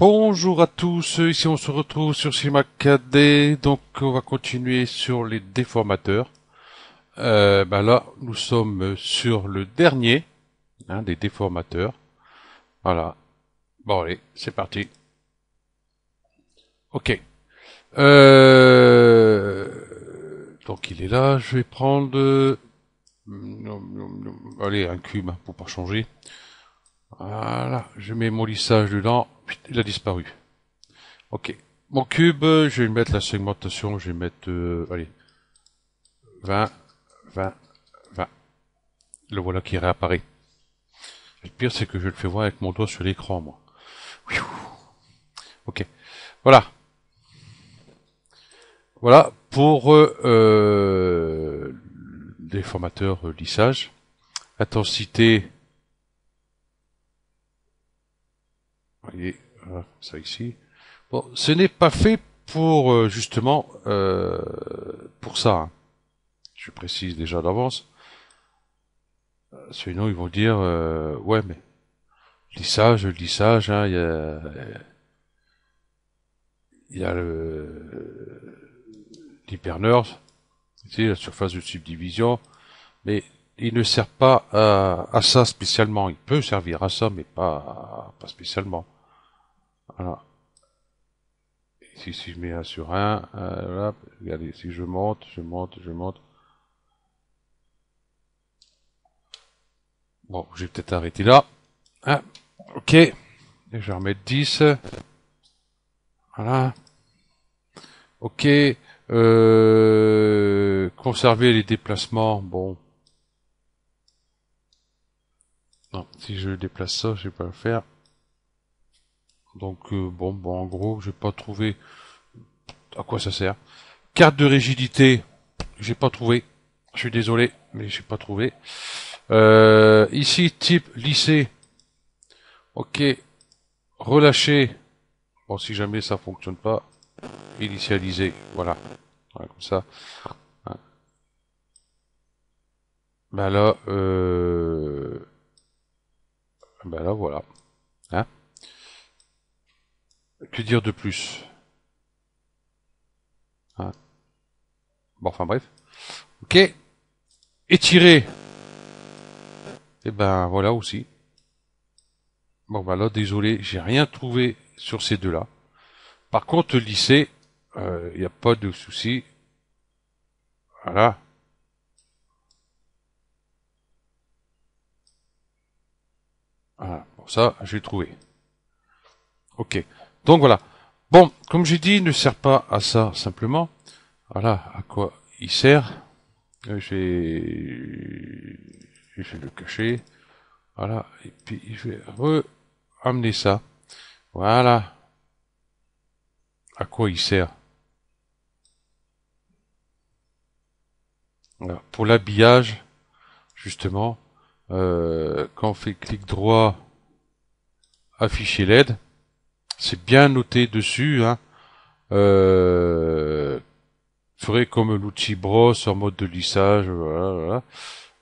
Bonjour à tous, ici on se retrouve sur CimaCAD, donc on va continuer sur les déformateurs. Là, nous sommes sur le dernier des déformateurs. Voilà. Bon allez, c'est parti. Ok. Donc il est là, je vais prendre... allez, un cube pour pas changer. Voilà, je mets mon lissage dedans, il a disparu. Ok. Mon cube, je vais mettre la segmentation, je vais mettre, allez, 20, 20, 20. Le voilà qui réapparaît. Et le pire, c'est que je le fais voir avec mon doigt sur l'écran, moi. Ok. Voilà. Voilà pour les formateurs lissage. Intensité, vous voyez, voilà, ça ici. Bon, ce n'est pas fait pour justement pour ça. Je précise déjà d'avance. Sinon, ils vont dire ouais, mais lissage, il y a l'hyperneur, c'est la surface de subdivision, mais il ne sert pas à ça spécialement. Il peut servir à ça, mais pas spécialement. Voilà. Ici, si je mets un sur un, voilà, regardez, si je monte, je monte, je monte. Bon, je vais peut-être arrêter là. Ah, ok. Et je vais remettre 10. Voilà. Ok. Conserver les déplacements. Bon. Non, si je déplace ça, je vais pas le faire. Donc, bon, en gros, j'ai pas trouvé à quoi ça sert. Carte de rigidité, j'ai pas trouvé. Je suis désolé, mais j'ai pas trouvé. Ici, type lissé. Ok. Relâché. Bon, si jamais ça fonctionne pas, initialiser. Voilà. Voilà, comme ça. Hein. Ben là, voilà. Hein. Que dire de plus? Hein. Bon, enfin bref. Ok. Étirer. Et ben voilà aussi. Bon, ben là, désolé, j'ai rien trouvé sur ces deux-là. Par contre, lisser, il n'y a pas de souci. Voilà. Voilà. Bon, ça, j'ai trouvé. Ok. Donc voilà. Bon, comme j'ai dit, il ne sert pas à ça simplement. Voilà à quoi il sert. Je vais le cacher. Voilà. Et puis, je vais amener ça. Voilà. À quoi il sert. Voilà. Pour l'habillage, justement, quand on fait clic droit, afficher LED, c'est bien noté dessus, hein. Ferait comme l'outil brosse en mode de lissage, voilà.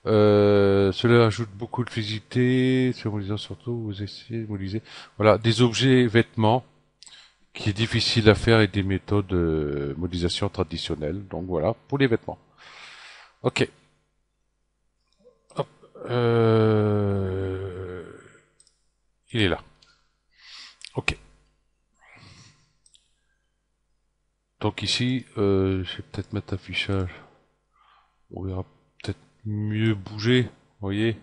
Cela ajoute beaucoup de fluidité, surtout, vous essayez de modéliser. Voilà, des objets vêtements qui est difficile à faire et des méthodes de modélisation traditionnelles. Donc voilà, pour les vêtements. Ok. Hop. Il est là. Ok. Donc ici, je vais peut-être mettre affichage. On verra peut-être mieux bouger. Vous voyez.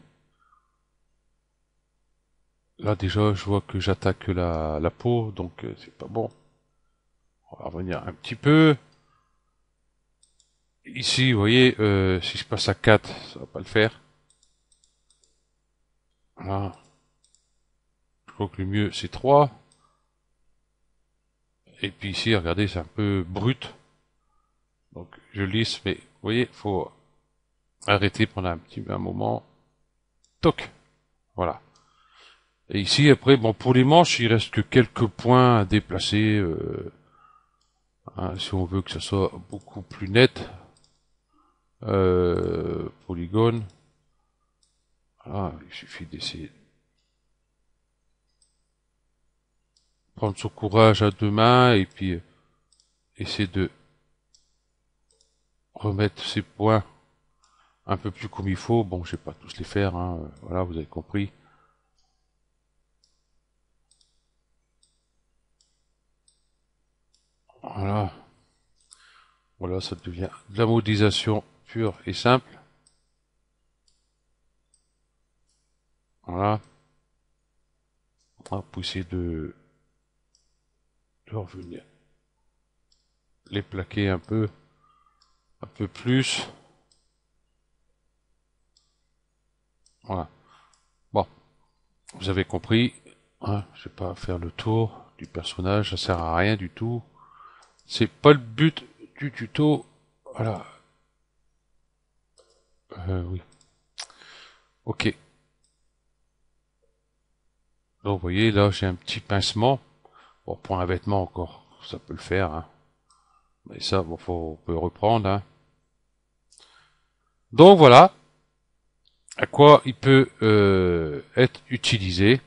Là déjà, je vois que j'attaque la peau, donc c'est pas bon. On va revenir un petit peu. Ici, vous voyez, si je passe à 4, ça va pas le faire. Voilà. Je crois que le mieux, c'est 3. Et puis ici, regardez, c'est un peu brut. Donc, je lisse, mais vous voyez, faut arrêter pendant un moment. Toc. Voilà. Et ici, après, bon, pour les manches, il reste que quelques points à déplacer. Hein, si on veut que ça soit beaucoup plus net. Polygone. Voilà, il suffit d'essayer. prendre son courage à deux mains et puis essayer de remettre ses points un peu plus comme il faut. Bon, je vais pas tous les faire, hein. Voilà, vous avez compris. Voilà. Voilà, ça devient de la modélisation pure et simple. Voilà. On va essayer de revenir. Les plaquer un peu plus. Voilà. Bon, vous avez compris. Hein, je vais pas faire le tour du personnage, ça sert à rien du tout. C'est pas le but du tuto. Voilà. Oui. Ok. Donc, vous voyez, là, j'ai un petit pincement. Bon, pour un vêtement encore, ça peut le faire, hein. Mais ça, bon, on peut reprendre, hein. Donc, voilà à quoi il peut être utilisé.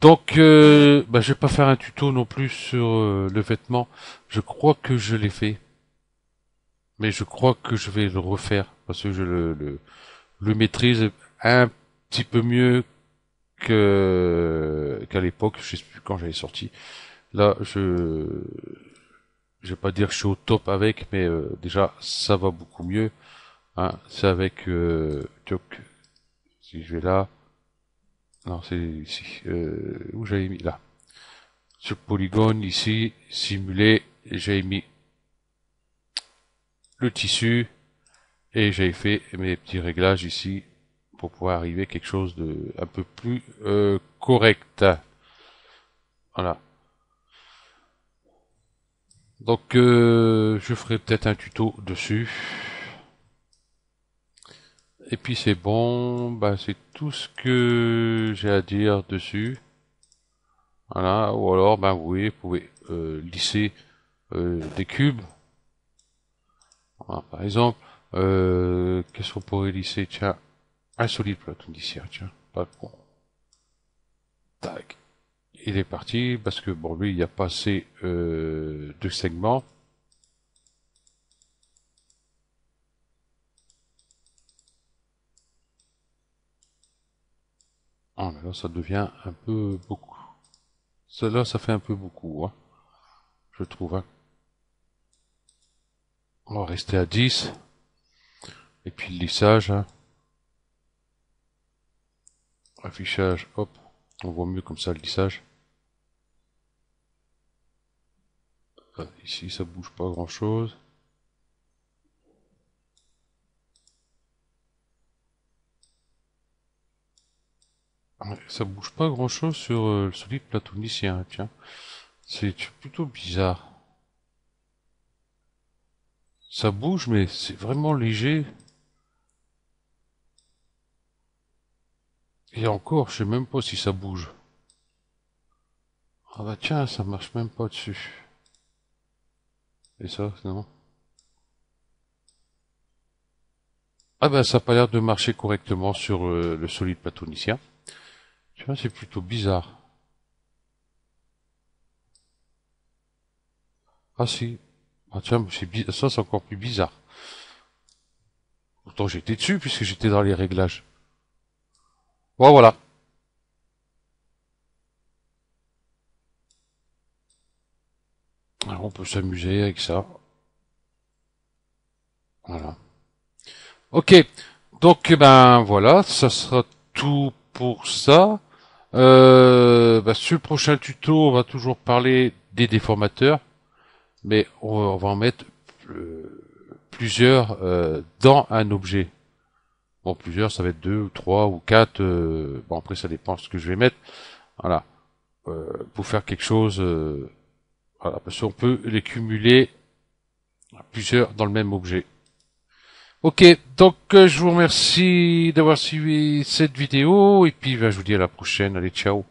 Donc, je vais pas faire un tuto non plus sur le vêtement. Je crois que je l'ai fait. Mais je crois que je vais le refaire. Parce que je le maîtrise un petit peu mieux qu'à l'époque. Je sais plus quand j'avais sorti. Là, je vais pas dire que je suis au top avec, mais déjà, ça va beaucoup mieux. Hein. C'est avec... si je vais là... Non, c'est ici. Où j'avais mis là. Sur polygone, ici, simuler, j'avais mis le tissu et j'avais fait mes petits réglages ici pour pouvoir arriver à quelque chose de un peu plus correct. Voilà. Donc je ferai peut-être un tuto dessus. Et puis c'est bon, bah c'est tout ce que j'ai à dire dessus. Voilà, ou alors ben oui, vous pouvez lisser des cubes. Voilà, par exemple, qu'est-ce qu'on pourrait lisser? Tiens, un solide platonicière, tiens, pas con. Tac. Il est parti parce que bon lui il n'y a pas assez de segments. Ah mais là ça devient un peu beaucoup. Cela ça fait un peu beaucoup, hein, je trouve. Hein. On va rester à 10. Et puis le lissage, hein. Affichage, hop, on voit mieux comme ça le lissage. Ici ça bouge pas grand chose. Ça bouge pas grand chose sur le solide platonicien, tiens. C'est plutôt bizarre. Ça bouge, mais c'est vraiment léger. Et encore, je sais même pas si ça bouge. Ah bah tiens, ça marche même pas dessus. Et ça, non. Ah bah ça a pas l'air de marcher correctement sur le solide platonicien. Tu vois, c'est plutôt bizarre. Ah si. Ah tiens, ça c'est encore plus bizarre. Pourtant j'étais dessus puisque j'étais dans les réglages. Bon voilà. Alors on peut s'amuser avec ça. Voilà. Ok. Donc ben voilà, ça sera tout pour ça. Sur le prochain tuto, on va toujours parler des déformateurs, mais on va en mettre plusieurs dans un objet. Bon, plusieurs, ça va être 2 ou 3 ou 4. Bon, après, ça dépend de ce que je vais mettre. Voilà. Pour faire quelque chose, voilà, parce qu'on peut les cumuler plusieurs dans le même objet. Ok, donc je vous remercie d'avoir suivi cette vidéo et puis je vous dis à la prochaine. Allez, ciao.